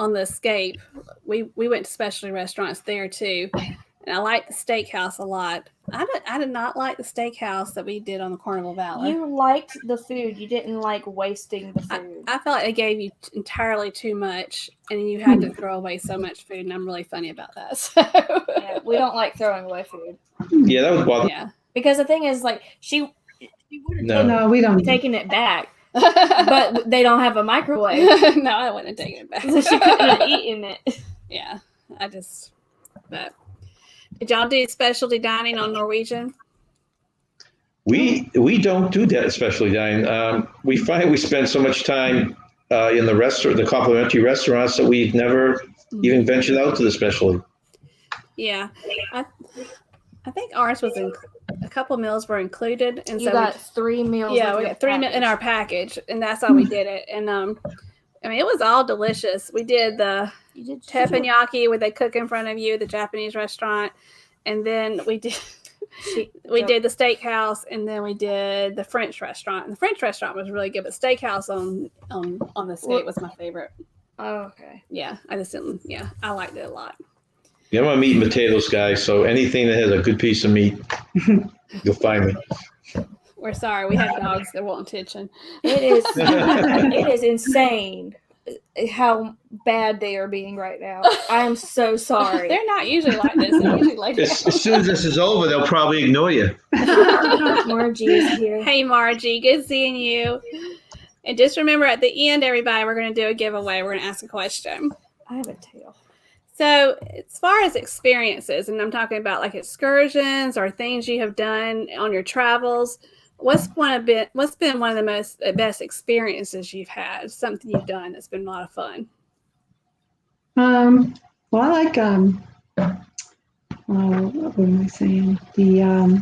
on the Escape. We went to specialty restaurants there too, and I like the steakhouse a lot. I did not like the steakhouse that we did on the Carnival Valley. You liked the food. You didn't like wasting the food. I felt like they gave you entirely too much, and you had to throw away so much food, and I'm really funny about that. So. Yeah, we don't like throwing away food. Yeah, that was bother. Yeah. Because the thing is, she would have No, we don't. taken it back. But they don't have a microwave. No, I wouldn't have taken it back. So she couldn't have eaten it. Yeah, but Did y'all do specialty dining on Norwegian? We don't do that especially dining. We find we spend so much time in the complimentary restaurants that we've never even ventured out to the specialty. Yeah, I think ours was a couple meals were included, and You so got 3 meals. yeah, we got 3 meals in our package, and that's how we did it. And I mean, it was all delicious. We did the teppanyaki where they cook in front of you, the Japanese restaurant, and then we did did the steakhouse, and then we did the French restaurant. And the French restaurant was really good, but steakhouse on the skate was my favorite. Oh, okay. Yeah, I just didn't. Yeah, I liked it a lot. Yeah, I'm a meat and potatoes guy, so anything that has a good piece of meat, you'll find me. We're sorry, we have dogs that want attention. It is it is insane how bad they are being right now. I am so sorry. They're not usually like this. They're usually like As soon as this is over, they'll probably ignore you. Margie is here. Hey, Margie, good seeing you. And just remember, at the end, everybody, we're going to do a giveaway. We're going to ask a question. I have a tail. So, as far as experiences, and I'm talking about like excursions or things you have done on your travels, what's been one of the best experiences you've had? Something you've done that's been a lot of fun. Well, I like what am I saying? The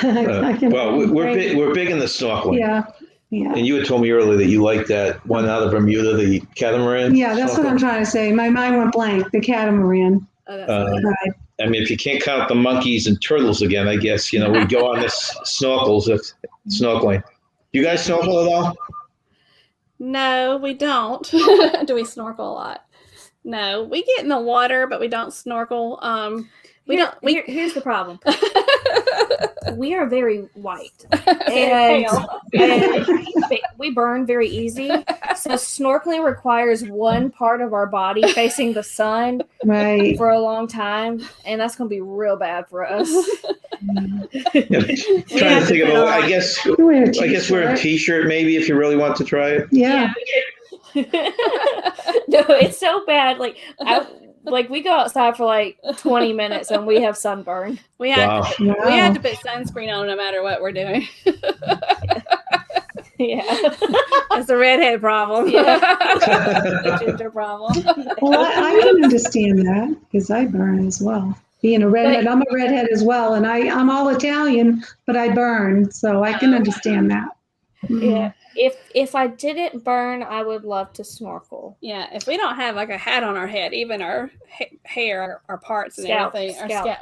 we're big in the snorkeling. Yeah. And you had told me earlier that you liked that one out of Bermuda, the catamaran. Yeah, that's what I'm trying to say. My mind went blank. The catamaran. Oh, that's Right. I mean, if you can't count the monkeys and turtles again, I guess, we go on this snorkeling. You guys snorkel at all? No, we don't. Do we snorkel a lot? No, we get in the water, but we don't snorkel. Here's the problem. We are very white, and we burn very easy. So snorkeling requires one part of our body facing the sun for a long time, and that's going to be real bad for us. Trying to think of, I guess wear a t-shirt maybe if you really want to try it. Yeah. No, it's so bad. Like we go outside for like 20 minutes and we have sunburn. We had to put sunscreen on no matter what we're doing. Yeah. It's a redhead problem. Yeah. The ginger problem. Well, I can understand that because I burn as well. Being a redhead, I'm a redhead as well, and I'm all Italian, but I burn, so I can understand that. Yeah. If I didn't burn, I would love to snorkel. Yeah, if we don't have like a hat on our head, even our hair, our parts and everything,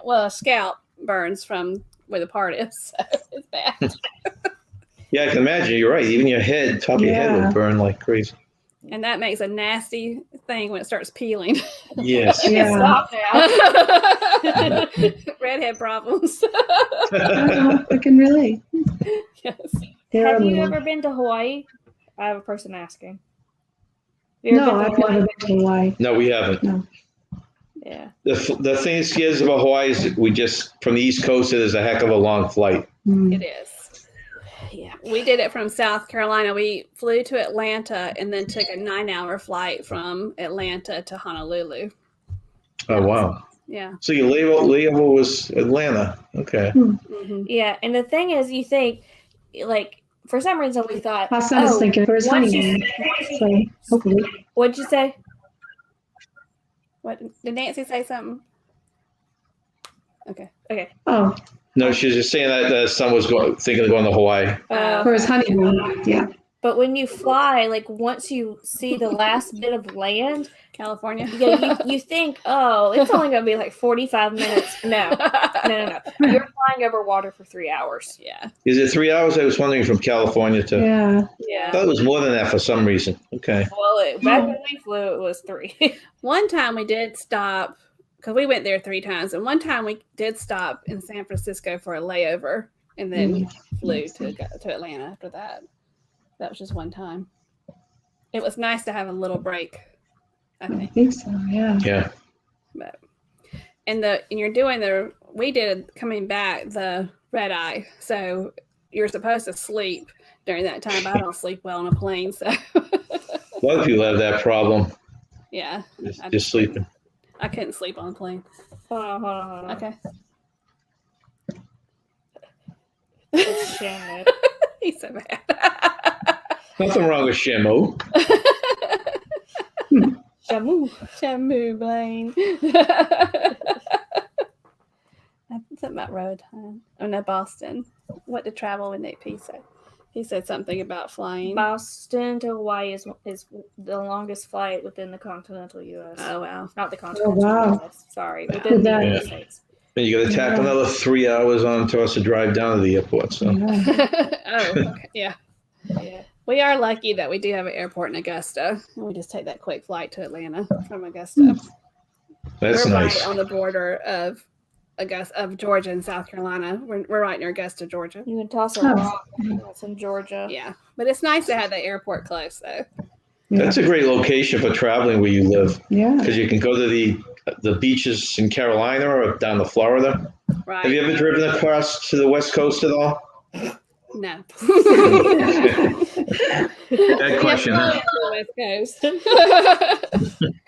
our scalp burns from where the part is. So it's bad. Yeah, I can imagine. You're right. Even your head, top of your head would burn like crazy. And that makes a nasty thing when it starts peeling. Yes. Stop now. Redhead problems. I can relate. Yes. Have you ever been to Hawaii? I have a person asking. No, I've never been to Hawaii. No, we haven't. No. Yeah. The thing that scares about Hawaii is from the East Coast, it is a heck of a long flight. It is. Yeah. We did it from South Carolina. We flew to Atlanta and then took a 9-hour flight from Atlanta to Honolulu. Oh, wow. Yeah. So your layover was Atlanta. Okay. Mm-hmm. Yeah. And the thing is, you think, like, for some reason we thought. My son is thinking for his honeymoon. So hopefully. What'd you say? What did Nancy say something? Okay. Oh. No, she was just saying that the son was thinking of going to Hawaii. For his honeymoon. Yeah. But when you fly, like once you see the last bit of land, California. Yeah, you think, oh, it's only going to be like 45 minutes. No. You're flying over water for 3 hours. Yeah. Is it 3 hours? I was wondering from California to. Yeah. I thought it was more than that for some reason. Okay. Well, back when we flew, it was 3. One time we did stop because we went there 3 times, and one time we did stop in San Francisco for a layover, and then flew to Atlanta after that. That was just one time. It was nice to have a little break, I think so, yeah. Yeah. But we did coming back the red eye. So you're supposed to sleep during that time. I don't sleep well on a plane, so A lot of people have that problem. Yeah. Just sleeping. I couldn't sleep on a plane. Hold on. Okay. It's Shamu. He's so bad. Nothing wrong with Shamu. Shamu. Shamu, Blaine. Something about road time. Oh no, Boston. What did travel with Nick P say? He said something about flying. Boston to Hawaii is the longest flight within the continental U.S. Oh wow. Not the continental U.S. Sorry, Wow. within the United States. And you got to tack another 3 hours on to us to drive down to the airport. So Oh, okay. Yeah. Yeah. We are lucky that we do have an airport in Augusta. And we just take that quick flight to Atlanta from Augusta. that's We're nice. right on the border of Georgia and South Carolina. We're right near Augusta, Georgia. You can toss a rock. That's in Georgia. Yeah. But it's nice to have the airport close though. That's a great location for traveling where you live. Yeah. Because you can go to the beaches in Carolina or down to Florida. Right. Have you ever driven across to the West Coast at all? No. Bad question. Huh? West Coast.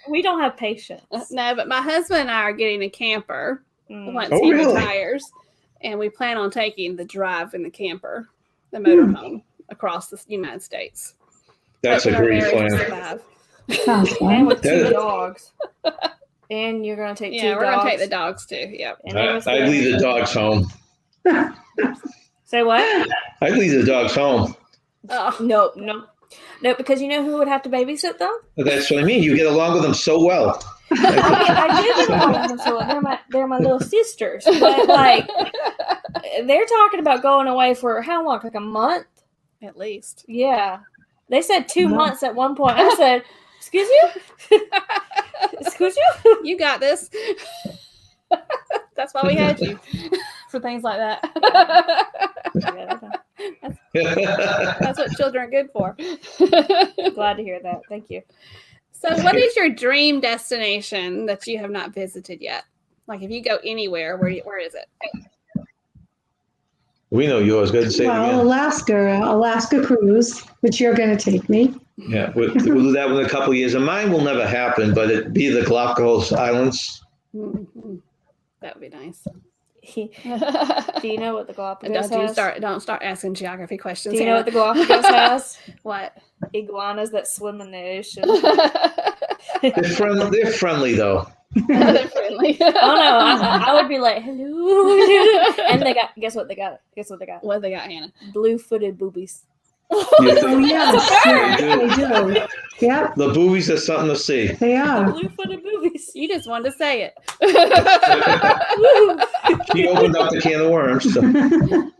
We don't have patience. No, but my husband and I are getting a camper once Oh, he really? retires, and we plan on taking the drive in the camper, the motorhome, across the United States. That's a Hoping our great marriage will plan. survive. Sounds And fun. with 2 That- dogs. And you're going to take 2 Yeah, dogs. we're gonna take the dogs too. Yep. And they was I'd leave the dogs home. Say what? I'd leave the dogs home. Oh, No, because you know who would have to babysit them? That's what I mean. You get along with them so well. I do get along with them so they're my little sisters. But like they're talking about going away for how long? Like a month? at least. Yeah. They said 2 Wow. months at one point. I said, excuse you? Excuse you? You got this. That's why we had you for things like that. That's what children are good for. Glad to hear that. Thank you. So, what is your dream destination that you have not visited yet? Like, if you go anywhere, where is it? We know yours. Go ahead and say it Well, again. Alaska cruise, which you're going to take me. Yeah, we'll do that in a couple of years. And mine will never happen, but it'd be the Galapagos Islands. Mm-hmm. That would be nice. Do you know what the Galapagos Don't has? don't start asking geography questions. Do you know what the Galapagos has? What? Iguanas that swim in the ocean. They're friendly though. They're friendly. Oh no, I would be like, hello. And they got, guess what they got? What they got, Hannah? Blue-footed boobies. Oh, yes. Yes, they do. Yep, The boobies are something to see. they are. Blue-footed boobies. You just wanted to say it. He opened up the can of worms. So.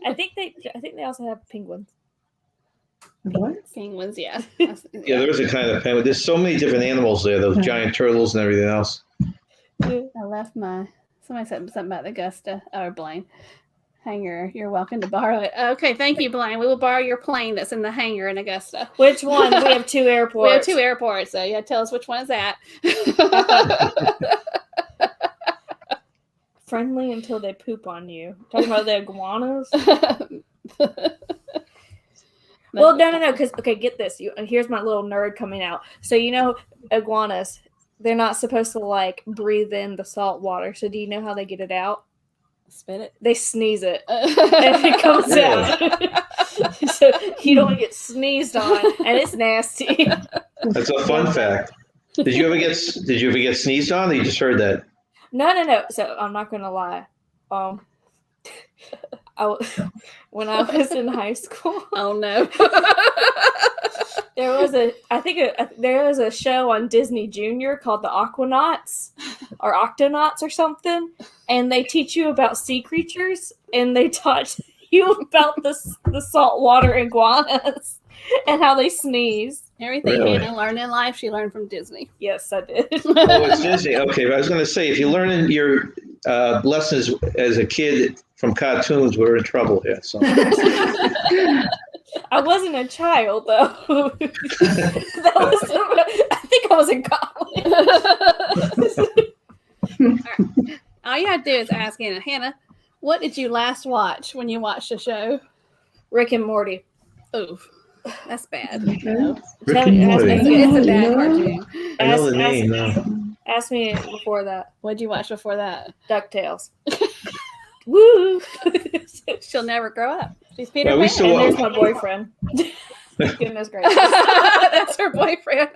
I think they also have penguins. What? Penguins, yeah. Yeah, there is a kind of penguin. There's so many different animals there. Those giant turtles and everything else. I left somebody said something about the Augusta or Blaine hangar. You're welcome to borrow it. Okay, thank you, Blaine. We will borrow your plane that's in the hangar in Augusta. Which one? We have 2 airports. We have 2 airports, so yeah, tell us which one is that. Friendly until they poop on you. Talking about the iguanas. Well, no. Because okay, get this. Here's my little nerd coming out. So you know, iguanas, they're not supposed to like breathe in the salt water. So do you know how they get it out? Spit it. They sneeze it, and it comes out. So you don't get sneezed on, and it's nasty. That's a fun fact. Did you ever get sneezed on? Or you just heard that? No. So I'm not gonna lie. When I was in high school, Oh no. there was a show on Disney Junior called The Aquanauts or Octonauts or something, and they teach you about sea creatures, and they taught you about the saltwater iguanas and how they sneeze. Everything Really? Hannah learned in life, she learned from Disney. Yes, I did. Oh, it's Disney. Okay, but I was going to say, if you're learning your lessons as a kid from cartoons, we're in trouble here. So. I wasn't a child though. I think I was in college. All you have to do is ask Hannah, what did you last watch when you watched the show? Rick and Morty. Oof. That's bad. Okay. No. Rick and Morty. It's a bad cartoon. I know the name now. Ask me before that. What'd you watch before that? DuckTales. Woo! She'll never grow up. She's Peter Well, Pan. we still And there's my boyfriend. Goodness gracious. That's her boyfriend.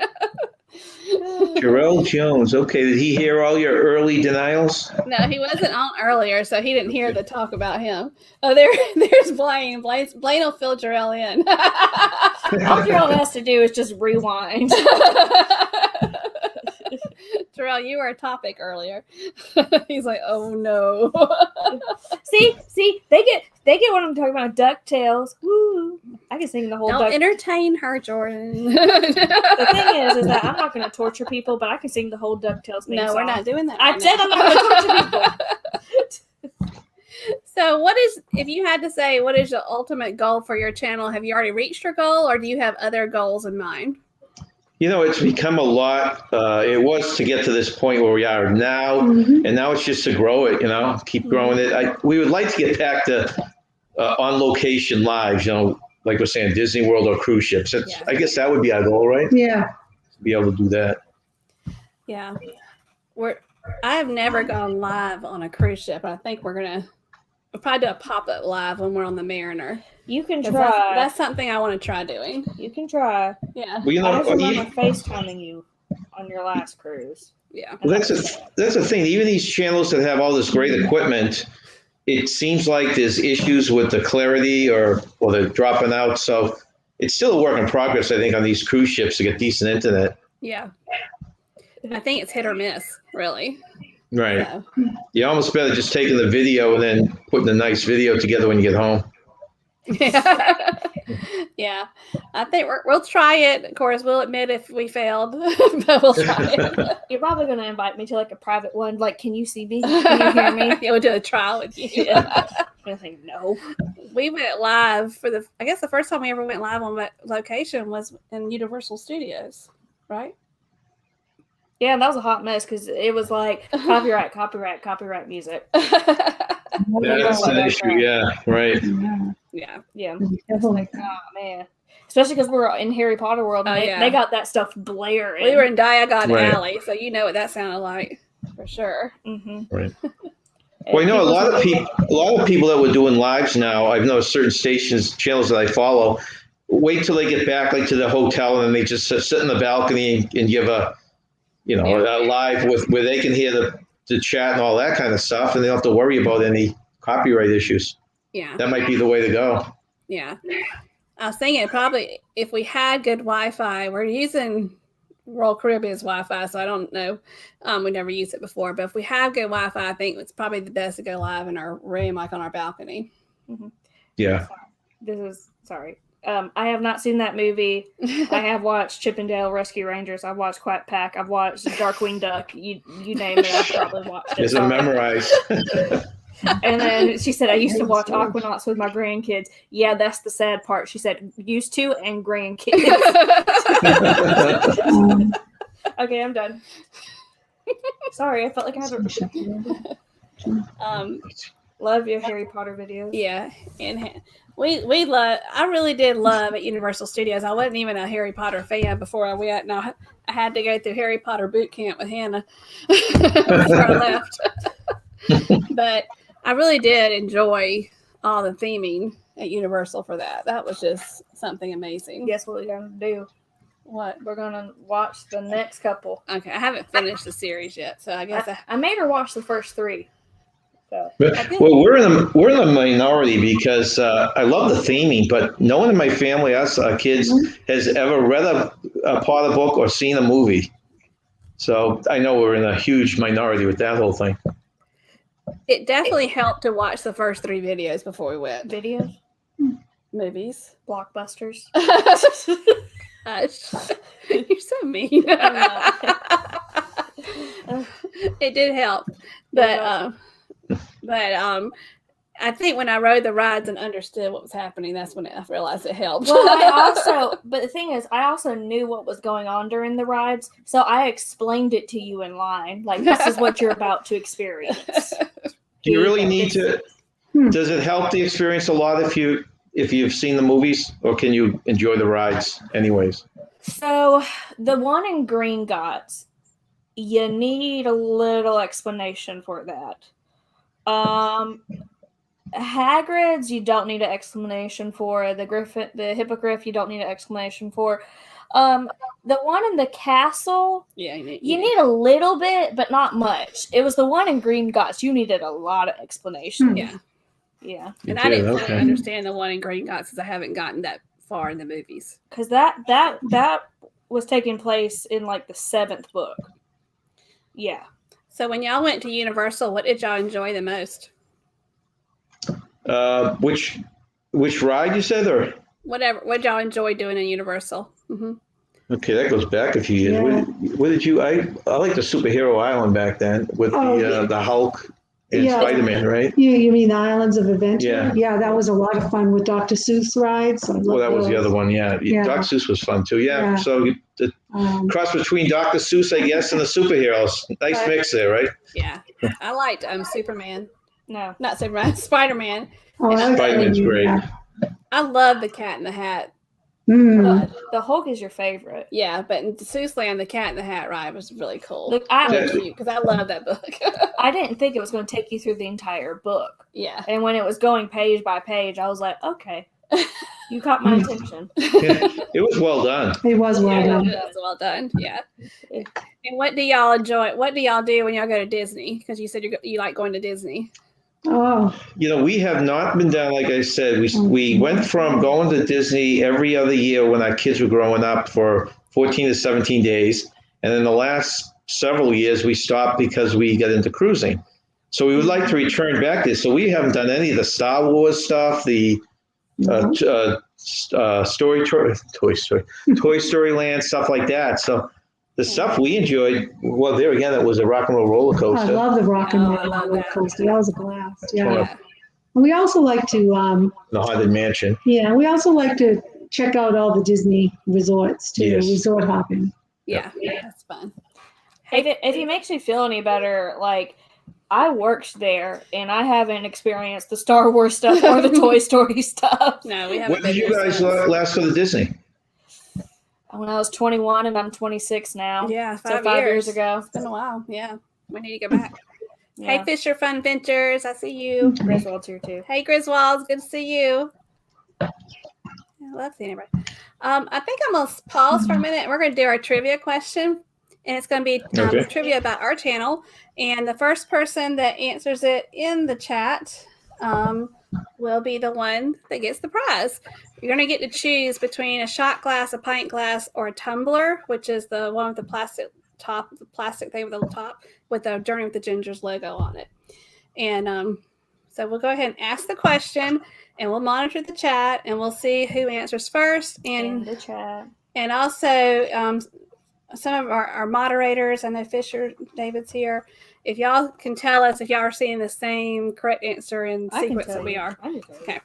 Jarrell Jones. Okay, did he hear all your early denials? No, he wasn't on earlier, so he didn't hear the talk about him. Oh, there's Blaine. Blaine will fill Jarrell in. All Jarrell has to do is just rewind. Jarrell, you were a topic earlier. He's like, oh no. See, they get what I'm talking about. DuckTales. Woo! I can sing the whole. Don't entertain her, Jordan. The thing is that I'm not going to torture people, but I can sing the whole DuckTales theme song. We're not doing that. I said I'm not going to torture people. So, if you had to say, what is your ultimate goal for your channel? Have you already reached your goal, or do you have other goals in mind? You know, it's become a lot. It was to get to this point where we are now, and now it's just to grow it, keep growing it. We would like to get back to on location lives, like we're saying, Disney World or cruise ships. I guess that would be our goal, right? Yeah. To be able to do that. Yeah. I have never gone live on a cruise ship. I think we'll probably do a pop-up live when we're on the Mariner. You can try. That's something I want to try doing. You can try. Yeah. Well, I just remember FaceTiming you on your last cruise. Yeah. Well, that's the thing. Even these channels that have all this great equipment, it seems like there's issues with the clarity or they're dropping out. So it's still a work in progress, I think, on these cruise ships to get decent internet. Yeah. I think it's hit or miss, really. Right. So. You almost better just taking the video and then putting a nice video together when you get home. Yeah. Yeah. I think we'll try it. Of course, we'll admit if we failed, but we'll try it. You're probably going to invite me to like a private one. Like, can you see me? Can you hear me? Yeah, we'll do a trial with you. Yeah. I think no. We went live I guess the first time we ever went live on that location was in Universal Studios, right? Yeah, that was a hot mess because it was like copyright music. That's an issue. Yeah, right. Yeah. Oh man, especially because we're in Harry Potter world. And they got that stuff blaring. We were in Diagon Alley, so you know what that sounded like for sure. Mm-hmm. Right. Well, a lot of people that were doing lives now. I've noticed certain channels that I follow. Wait till they get back, like to the hotel, and then they just sit in the balcony and give a live where they can hear the chat and all that kind of stuff, and they don't have to worry about any copyright issues. Yeah. That might be the way to go. Yeah. I was thinking probably if we had good Wi-Fi, we're using Royal Caribbean's Wi-Fi, so I don't know. We never used it before, but if we have good Wi-Fi, I think it's probably the best to go live in our room, like on our balcony. Mm-hmm. Yeah. Sorry. I have not seen that movie. I have watched Chippendale Rescue Rangers. I've watched Quack Pack. I've watched Darkwing Duck. You name it, I've probably watched it. It's a memorized. And then she said, I used to watch Aquanauts with my grandkids. Yeah, that's the sad part. She said, used to and grandkids. Okay, I'm done. Sorry, I felt like I had a... Love your Harry Potter videos. Yeah, and we love. I really did love at Universal Studios. I wasn't even a Harry Potter fan before I went. Now I had to go through Harry Potter boot camp with Hannah before I left. But I really did enjoy all the theming at Universal for that. That was just something amazing. Guess what we're gonna do? What? We're gonna watch the next couple. Okay, I haven't finished the series yet, so I guess I made her watch the first 3. So. Well, we're in the minority because I love the theming, but no one in my family, us kids, has ever read a Potter book or seen a movie. So I know we're in a huge minority with that whole thing. It definitely helped to watch the first 3 videos before we went. Videos? Movies. Blockbusters. You're so mean. It did help, but I think when I rode the rides and understood what was happening, that's when I realized it helped. Well, but the thing is, I also knew what was going on during the rides, so I explained it to you in line. Like, this is what you're about to experience. Do you really need to? Does it help the experience a lot if you've seen the movies, or can you enjoy the rides anyways? So the one in Green Gots, you need a little explanation for that. Hagrid's, you don't need an explanation for. The Hippogriff, you don't need an explanation for. The one in the castle, Yeah, you need a little bit, but not much. It was the one in Gringotts. You needed a lot of explanation. Yeah. Yeah. And I didn't fully understand the one in Gringotts because I haven't gotten that far in the movies. Because that was taking place in like the 7th book. Yeah. So when y'all went to Universal, what did y'all enjoy the most? Which ride you said, or Whatever. What did y'all enjoy doing in Universal? Mm-hmm. okay, that goes back a few years. Yeah. What did you? I like the Superhero Island back then with the Hulk and Spider-Man, right? Yeah, you mean the Islands of Adventure? Yeah. Yeah, that was a lot of fun with Dr. Seuss rides. Well, that was the other one. Yeah, Dr. Seuss was fun too. Yeah. So the cross between Dr. Seuss, I guess, and the superheroes. Nice mix there, right? Yeah, I liked Superman. No, not Superman. Spider-Man. Oh, Spider-Man's great. Yeah. I love the Cat in the Hat. The Hulk is your favorite. Yeah, but in Seuss Land, the Cat in the Hat ride was really cool. Look, because I love that book. I didn't think it was going to take you through the entire book. Yeah, and when it was going page by page, I was like, okay, you caught my attention. Yeah, it was well done. It was well done. It was well done. Yeah. And what do y'all enjoy? What do y'all do when y'all go to Disney? Because you said you like going to Disney. Oh, we have not been down. Like I said, we went from going to Disney every other year when our kids were growing up for 14 to 17 days, and then the last several years we stopped because we got into cruising. So we would like to return back there. So we haven't done any of the Star Wars stuff, the Toy Story Land, stuff like that. So the stuff we enjoyed, well, there again, it was a rock and roller coaster. I love the rock and roller coaster. That was a blast. Yeah. We also like to the Haunted Mansion. Yeah, we also like to check out all the Disney resorts too. Yes. Resort hopping. Yeah, that's fun. If it makes me feel any better, like I worked there and I haven't experienced the Star Wars stuff or the Toy Story stuff. No, we haven't. When did you guys last go to Disney? When I was 21 and I'm 26 now. Yeah, 5 years ago. It's been a while. Yeah, we need to go back. Yeah. Hey, Fisher Fun Ventures, I see you. Griswold's here too. Hey, Griswold's, good to see you. I love seeing everybody. I think I'm gonna pause for a minute. We're gonna do our trivia question, and it's gonna be trivia about our channel. And the first person that answers it in the chat will be the one that gets the prize. You're going to get to choose between a shot glass, a pint glass, or a tumbler, which is the one with the plastic top, the plastic thing with the top with the Journey with the Gingers logo on it. And so we'll go ahead and ask the question, and we'll monitor the chat, and we'll see who answers first. And the chat. And also some of our moderators, I know Fisher David's here. If y'all can tell us if y'all are seeing the same correct answer in sequence that we are. Okay.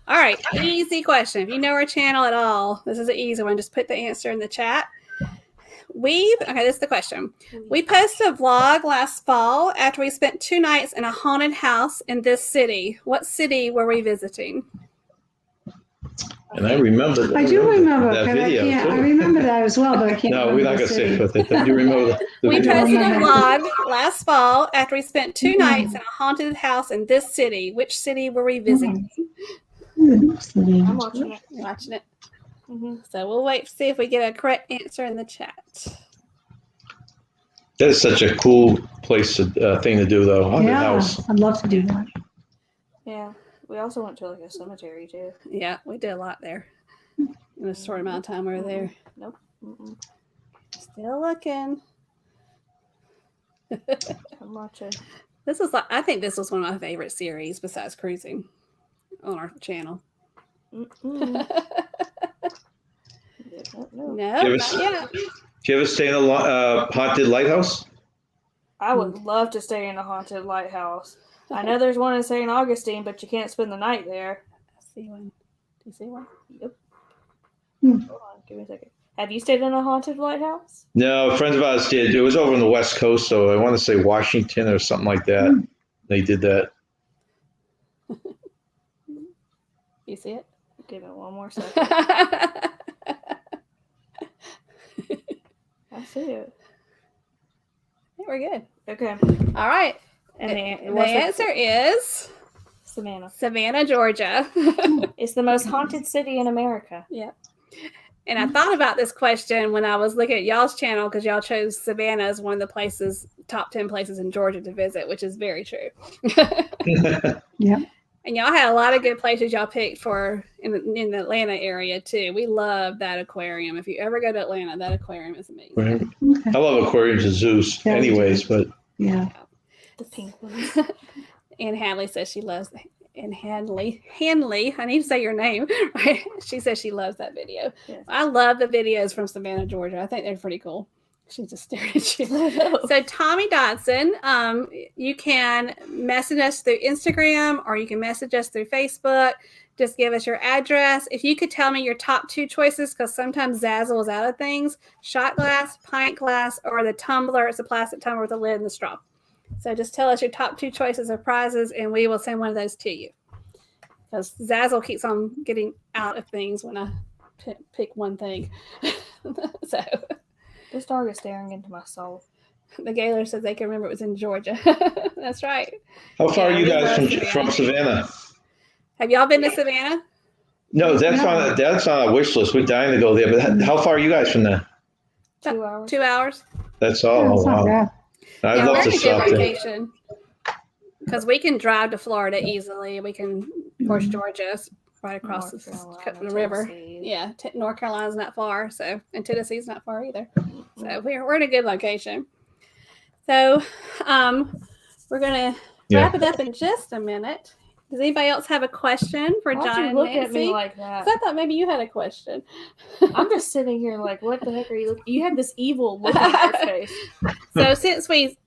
All right. Easy question. If you know our channel at all, this is an easy one. Just put the answer in the chat. Okay, this is the question. We posted a vlog last fall after we spent 2 nights in a haunted house in this city. What city were we visiting? And I remember that. I do remember that video. I remember that as well, but I can't. No, we're not going to say what it. You remember the we video? posted a vlog last fall after we spent 2 nights in a haunted house in this city. Which city were we visiting? I'm watching it. You're watching it. So we'll wait to see if we get a correct answer in the chat. That is such a cool place, thing to do, though. Haunted house. I'd love to do that. Yeah. We also went to like a cemetery too. Yeah, we did a lot there. In a short amount of time we were there. Nope. Still looking. I'm watching. I think this was one of my favorite series besides cruising on our channel. No, not yet. Did you ever stay in a haunted lighthouse? I would love to stay in a haunted lighthouse. I know there's one in St. Augustine, but you can't spend the night there. I see one. Do you see one? Yep. Hold on, give me a second. Have you stayed in a haunted lighthouse? No, friends of ours did. It was over on the West Coast, so I want to say Washington or something like that. They did that. You see it? Give it one more second. I see it. We're good. Okay. All right. And The answer is Savannah, Georgia. It's the most haunted city in America. Yeah. And I thought about this question when I was looking at y'all's channel because y'all chose Savannah as one of the top 10 places in Georgia to visit, which is very true. Yeah. And y'all had a lot of good places y'all picked for in the Atlanta area too. We love that aquarium. If you ever go to Atlanta, that aquarium is amazing. Right. Okay. I love aquariums and zoos Yeah, anyways, but Yeah. The pink ones. And Hadley says she loves and Hanley, I need to say your name, right? She says she loves that video. Yes. I love the videos from Savannah, Georgia. I think they're pretty cool. She's just staring at you. So Tommy Dodson, you can message us through Instagram or you can message us through Facebook. Just give us your address. If you could tell me your top 2 choices, because sometimes Zazzle is out of things, shot glass, pint glass, or the tumbler. It's a plastic tumbler with a lid and the straw. So just tell us your top 2 choices of prizes, and we will send one of those to you. Because Zazzle keeps on getting out of things when I pick one thing. So This dog is staring into my soul. the Gaylor says they can remember it was in Georgia. That's right. how far are you we guys love from Savannah? Have y'all been to Savannah? No, that's on our wish list. We're dying to go there. But how far are you guys from there? 2 hours. 2 hours. That's all. That's Oh, not wow. bad. I'd love we're to in a good stop there. vacation. Because we can drive to Florida easily. We can, of course, Georgia's right across North the Carolina, river. Tennessee. Yeah, North Carolina's not far, and Tennessee's not far either. So we're in a good location. So we're gonna wrap it up in just a minute. Does anybody else have a question for Why'd John you and look Nancy? at me like that? 'Cause I thought maybe you had a question. I'm just sitting here like, what the heck are you looking? You have this evil look on your face. So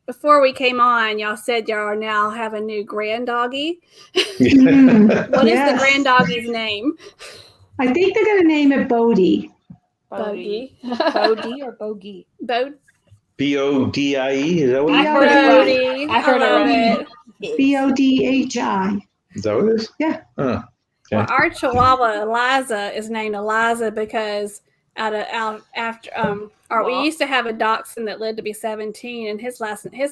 before we came on, y'all said y'all now have a new grand doggy. What is the grand doggy's name? I think they're going to name it Bodie. Bogey. Bodie or bogey? Bodie. BODIE? Is that what I it is? heard it right. I heard it right. BODHI. Is that what it is? Yeah. Huh. Well, our Chihuahua Eliza is named Eliza because we used to have a dachshund that lived to be 17, and his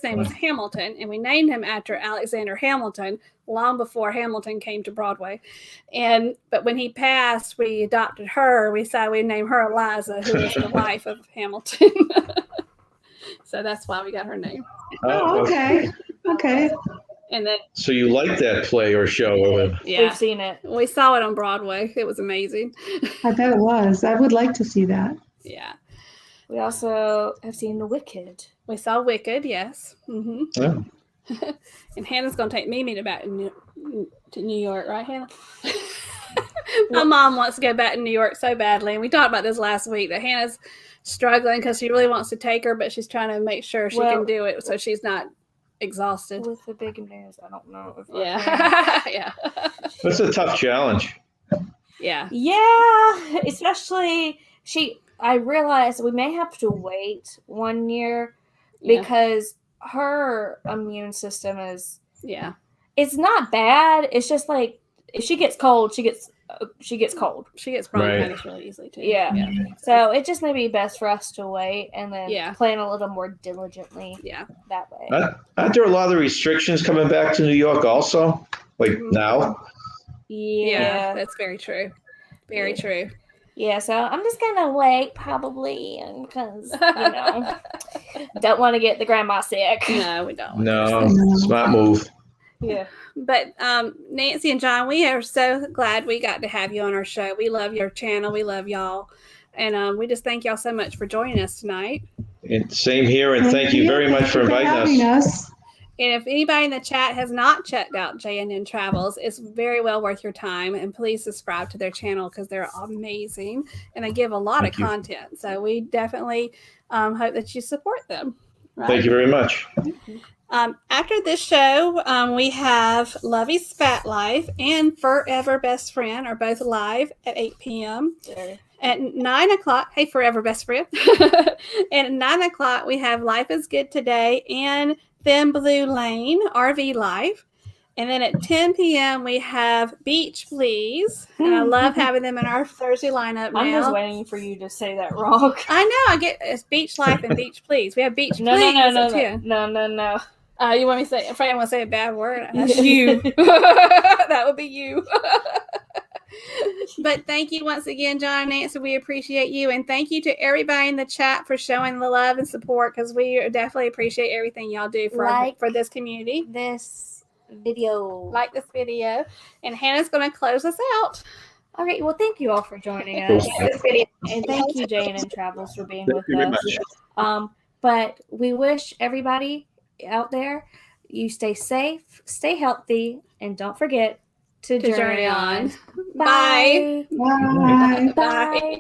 name was Hamilton, and we named him after Alexander Hamilton long before Hamilton came to Broadway. But when he passed, we adopted her. We decided we'd name her Eliza, who is the wife of Hamilton. So that's why we got her name. Oh, okay. Okay. And then, So you like that play or show? yeah, We've seen it. we saw it on Broadway. It was amazing. I bet it was. I would like to see that. Yeah. We also have seen The Wicked. We saw Wicked, yes. Mm-hmm. Yeah. And Hannah's going to take Mimi back to New York, right, Hannah? My mom wants to go back to New York so badly. And we talked about this last week, that Hannah's struggling because she really wants to take her, but she's trying to make sure she can do it so she's not exhausted. With the big news, I don't know if Yeah. That's a tough challenge. Yeah. Yeah, especially I realized we may have to wait 1 year because her immune system is it's not bad. It's just like if she gets cold, she gets cold. She gets bronchitis really easily too. Yeah. So it just may be best for us to wait and then plan a little more diligently. Yeah. That way. Aren't there a lot of restrictions coming back to New York also? Like now? Yeah, that's very true. Very true. Yeah, so I'm just gonna wait probably, because don't want to get the grandma sick. No, we don't. No, smart move. Yeah. But Nancy and John, we are so glad we got to have you on our show. We love your channel. We love y'all. And we just thank y'all so much for joining us tonight. And same here, and thank you very much for inviting us. And if anybody in the chat has not checked out J&N Travels, it's very well worth your time. And please subscribe to their channel because they're amazing. And they give a lot of content. So we definitely hope that you support them. Right? Thank you very much. After this show, we have Lovey's Fat Life and Forever Best Friend are both live at 8 p.m. At 9 o'clock, hey, Forever Best Friend. And at 9 o'clock, we have Life is Good Today and Thin Blue Lane RV Live. And then at 10 p.m. we have Beach Please. And I love having them in our Thursday lineup now. I'm just waiting for you to say that wrong. I know. I get it's Beach Life and Beach Please. We have Beach Please at 10. No. You want me to say? If I want to say a bad word, that's you. That would be you. But thank you once again, John and Nancy. We appreciate you, and thank you to everybody in the chat for showing the love and support, because we definitely appreciate everything y'all do for this community. This video, and Hannah's going to close us out. All right. Well, thank you all for joining us, and thank you, J&N Travels, for being with us. But we wish everybody out there you stay safe, stay healthy, and don't forget to journey on. Bye. Bye. Bye.